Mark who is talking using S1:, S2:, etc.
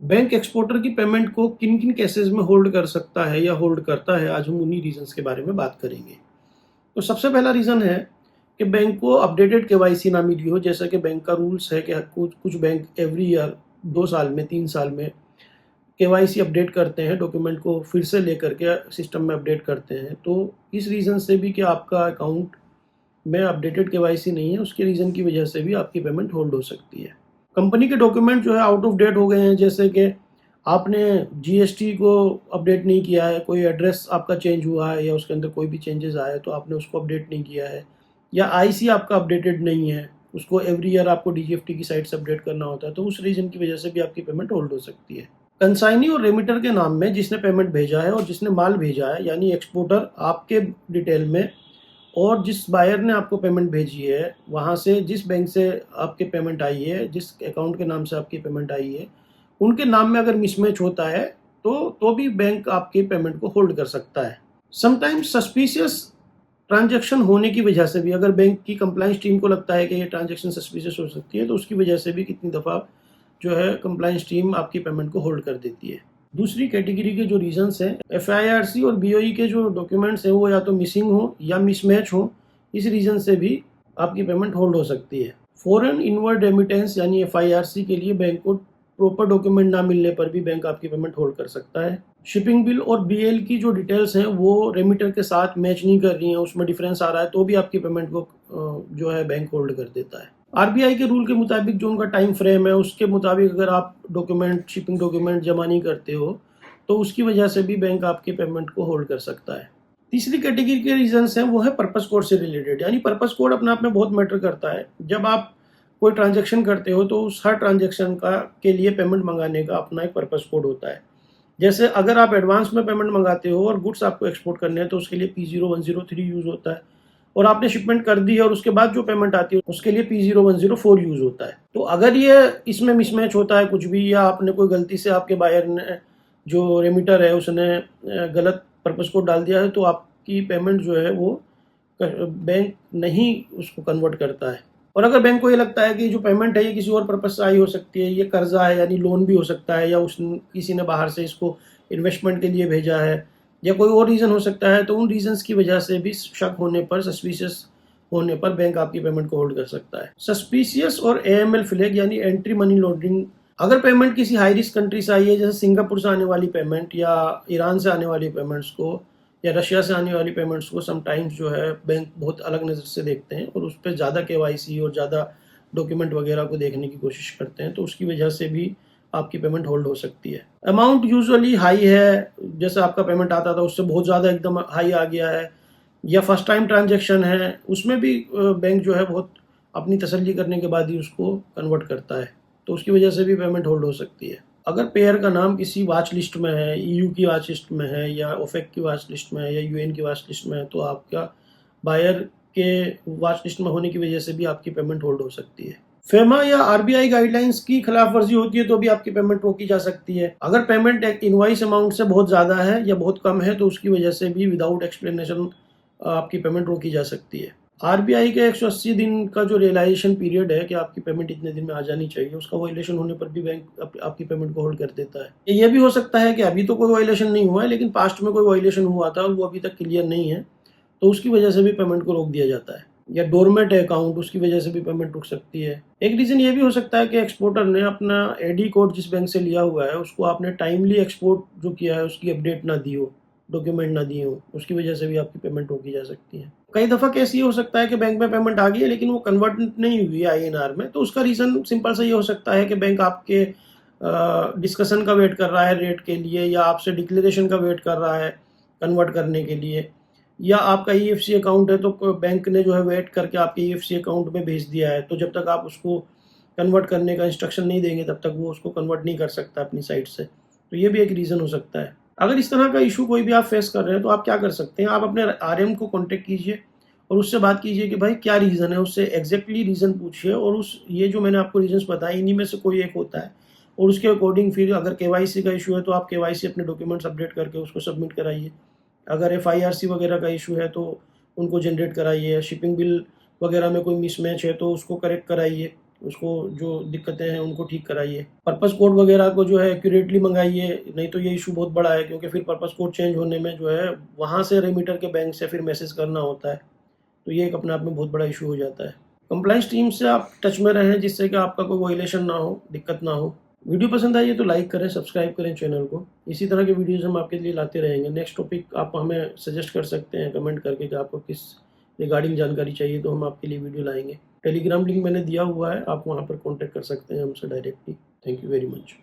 S1: Bank exporter की payment को किन किन केसेस में होल्ड कर सकता है या होल्ड करता है, आज हम उन्हीं रीजंस के बारे में बात करेंगे। तो सबसे पहला रीज़न है कि बैंक को अपडेटेड केवाईसी ना मिली हो। जैसा कि बैंक का रूल्स है कि कुछ कुछ बैंक एवरी ईयर 2 साल में 3 साल में केवाईसी अपडेट करते हैं, डॉक्यूमेंट को फिर से लेकर के सिस्टम में अपडेट करते हैं। तो इस रीज़न से भी कि आपका अकाउंट में अपडेटेड केवाईसी नहीं है, उसके रीज़न की वजह से भी आपकी पेमेंट होल्ड हो सकती है। कंपनी के डॉक्यूमेंट जो है आउट ऑफ डेट हो गए हैं, जैसे कि आपने जीएसटी को अपडेट नहीं किया है, कोई एड्रेस आपका चेंज हुआ है या उसके अंदर कोई भी चेंजेस आए तो आपने उसको अपडेट नहीं किया है, या आईसी आपका अपडेटेड नहीं है, उसको एवरी ईयर आपको डीजीएफटी की साइट से अपडेट करना होता है, तो उस रीज़न की वजह से भी आपकी पेमेंट होल्ड हो सकती है। कंसाइनी और रेमिटर के नाम में जिसने पेमेंट भेजा है और जिसने माल भेजा है, यानी एक्सपोर्टर आपके डिटेल में और जिस बायर ने आपको पेमेंट भेजी है, वहाँ से जिस बैंक से आपकी पेमेंट आई है, जिस अकाउंट के नाम से आपकी पेमेंट आई है, उनके नाम में अगर मिसमैच होता है तो भी बैंक आपकी पेमेंट को होल्ड कर सकता है। समटाइम्स सस्पिशियस ट्रांजैक्शन होने की वजह से भी, अगर बैंक की कंप्लायंस टीम को लगता है कि ये ट्रांजैक्शन सस्पिशियस हो सकती है, तो उसकी वजह से भी कितनी दफ़ा जो है कंप्लायंस टीम आपकी पेमेंट को होल्ड कर देती है। दूसरी कैटेगरी के जो रीजंस हैं, एफआईआरसी और बीओई के जो डॉक्यूमेंट्स हैं वो या तो मिसिंग हो या मिसमैच हो, इस रीजन से भी आपकी पेमेंट होल्ड हो सकती है। फॉरेन इनवर्ड रेमिटेंस यानी एफआईआरसी के लिए बैंक को प्रॉपर डॉक्यूमेंट ना मिलने पर भी बैंक आपकी पेमेंट होल्ड कर सकता है। शिपिंग बिल और बीएल की जो डिटेल्स हैं वो रेमिटर के साथ मैच नहीं कर रही हैं, उसमें डिफरेंस आ रहा है, तो भी आपकी पेमेंट को जो है बैंक होल्ड कर देता है। आरबीआई के रूल के मुताबिक जो उनका टाइम फ्रेम है, उसके मुताबिक अगर आप डॉक्यूमेंट, शिपिंग डॉक्यूमेंट जमा नहीं करते हो तो उसकी वजह से भी बैंक आपकी पेमेंट को होल्ड कर सकता है। तीसरी कैटेगरी के रीजंस हैं वो है पर्पस कोड से रिलेटेड, यानी पर्पस कोड अपने आप में बहुत मैटर करता है। जब आप कोई ट्रांजैक्शन करते हो तो उस हर ट्रांजैक्शन का के लिए पेमेंट मंगाने का अपना एक पर्पस कोड होता है। जैसे अगर आप एडवांस में पेमेंट मंगाते हो और गुड्स आपको एक्सपोर्ट करने हैं तो उसके लिए P0103 यूज़ होता है, और आपने शिपमेंट कर दी है और उसके बाद जो पेमेंट आती है उसके लिए P0104 यूज़ होता है। तो अगर ये इसमें मिसमैच होता है कुछ भी, या आपने कोई गलती से, आपके बायर ने जो रेमिटर है उसने गलत पर्पस कोड डाल दिया है, तो आपकी पेमेंट जो है वो बैंक नहीं उसको कन्वर्ट करता है। और अगर बैंक को ये लगता है कि जो पेमेंट है ये किसी और पर्पस से आई हो सकती है, ये कर्जा है यानी लोन भी हो सकता है, या उस किसी ने बाहर से इसको इन्वेस्टमेंट के लिए भेजा है, या कोई और रीज़न हो सकता है, तो उन रीजंस की वजह से भी शक होने पर, सस्पिशियस होने पर बैंक आपकी पेमेंट को होल्ड कर सकता है। सस्पिशियस और एएमएल फ्लैग यानी एंट्री मनी लॉन्ड्रिंग, अगर पेमेंट किसी हाई रिस्क कंट्री से आई है, जैसे सिंगापुर से आने वाली पेमेंट या ईरान से आने वाली पेमेंट्स को या रशिया से आने वाली पेमेंट्स को समटाइम्स जो है बैंक बहुत अलग नज़र से देखते हैं और उस पर ज़्यादा केवाईसी और ज़्यादा डॉक्यूमेंट वगैरह को देखने की कोशिश करते हैं, तो उसकी वजह से भी आपकी पेमेंट होल्ड हो सकती है। अमाउंट यूजुअली हाई है, जैसे आपका पेमेंट आता था उससे बहुत ज़्यादा एकदम हाई आ गया है, या फर्स्ट टाइम ट्रांजैक्शन है, उसमें भी बैंक जो है बहुत अपनी तसल्ली करने के बाद ही उसको कन्वर्ट करता है, तो उसकी वजह से भी पेमेंट होल्ड हो सकती है। अगर पेयर का नाम किसी वॉच लिस्ट में है, ईयू की वॉच लिस्ट में है या ओफेक की वॉच लिस्ट में है या यूएन की वॉच लिस्ट में है, तो आपका बायर के वॉच लिस्ट में होने की वजह से भी आपकी पेमेंट होल्ड हो सकती है। फेमा या आरबीआई गाइडलाइंस की खिलाफ वर्जी होती है तो भी आपकी पेमेंट रोकी जा सकती है। अगर पेमेंट एक इनवॉइस अमाउंट से बहुत ज़्यादा है या बहुत कम है तो उसकी वजह से भी विदाउट एक्सप्लेनेशन आपकी पेमेंट रोकी जा सकती है। आरबीआई के 180 दिन का जो रियलाइजेशन पीरियड है कि आपकी पेमेंट इतने दिन में आ जानी चाहिए, उसका वायलेशन होने पर भी बैंक आपकी पेमेंट को होल्ड कर देता है। ये भी हो सकता है कि अभी तो कोई वायलेशन नहीं हुआ है, लेकिन पास्ट में कोई वायलेशन हुआ था और वो अभी तक क्लियर नहीं है, तो उसकी वजह से भी पेमेंट को रोक दिया जाता है। या डोरमेट है अकाउंट, उसकी वजह से भी पेमेंट रुक सकती है। एक रीज़न ये भी हो सकता है कि एक्सपोर्टर ने अपना एडी कोड जिस बैंक से लिया हुआ है उसको आपने टाइमली एक्सपोर्ट जो किया है उसकी अपडेट ना दी हो, डॉक्यूमेंट ना दिए हो, उसकी वजह से भी आपकी पेमेंट रोकी जा सकती है। कई दफ़ा केस ये हो सकता है कि बैंक में पेमेंट आ गई है लेकिन वो कन्वर्ट नहीं हुई है आईएनआर में, तो उसका रीज़न सिंपल सा ये हो सकता है कि बैंक आपके डिस्कशन का वेट कर रहा है रेट के लिए, या आपसे डिक्लेरेशन का वेट कर रहा है कन्वर्ट करने के लिए, या आपका ईएफसी अकाउंट है तो बैंक ने जो है वेट करके आपके ईएफसी अकाउंट में भेज दिया है, तो जब तक आप उसको कन्वर्ट करने का इंस्ट्रक्शन नहीं देंगे तब तक वो उसको कन्वर्ट नहीं कर सकता अपनी साइड से, तो ये भी एक रीज़न हो सकता है। अगर इस तरह का इशू कोई भी आप फेस कर रहे हैं तो आप क्या कर सकते हैं, आप अपने आरएम को कांटेक्ट कीजिए और उससे बात कीजिए कि भाई क्या रीज़न है, उससे एग्जैक्टली रीज़न पूछिए, और उस ये जो मैंने आपको रीजंस बताए इन्हीं में से कोई एक होता है, और उसके अकॉर्डिंग फिर अगर केवाईसी का इशू है तो आप केवाईसी अपने डॉक्यूमेंट्स अपडेट करके उसको सबमिट कराइए। अगर एफआईआरसी वगैरह का इशू है तो उनको जनरेट कराइए, शिपिंग बिल वगैरह में कोई मिसमैच है तो उसको करेक्ट कराइए, उसको जो दिक्कतें हैं उनको ठीक कराइए। पर्पस कोड वगैरह को जो है एक्यूरेटली मंगाइए, नहीं तो ये इशू बहुत बड़ा है, क्योंकि फिर पर्पस कोड चेंज होने में जो है वहाँ से रेमिटर के बैंक से फिर मैसेज करना होता है, तो ये एक अपने आप में बहुत बड़ा इशू हो जाता है। कंप्लायंस टीम से आप टच में रहें, जिससे कि आपका कोई वायलेशन ना हो, दिक्कत ना हो। वीडियो पसंद आई है तो लाइक करें, सब्सक्राइब करें चैनल को। इसी तरह के वीडियोज़ हम आपके लिए लाते रहेंगे। नेक्स्ट टॉपिक आप हमें सजेस्ट कर सकते हैं कमेंट करके कि आपको किस रिगार्डिंग जानकारी चाहिए, तो हम आपके लिए वीडियो लाएँगे। टेलीग्राम लिंक मैंने दिया हुआ है, आप वहाँ पर कॉन्टैक्ट कर सकते हैं हमसे directly. Thank you very much.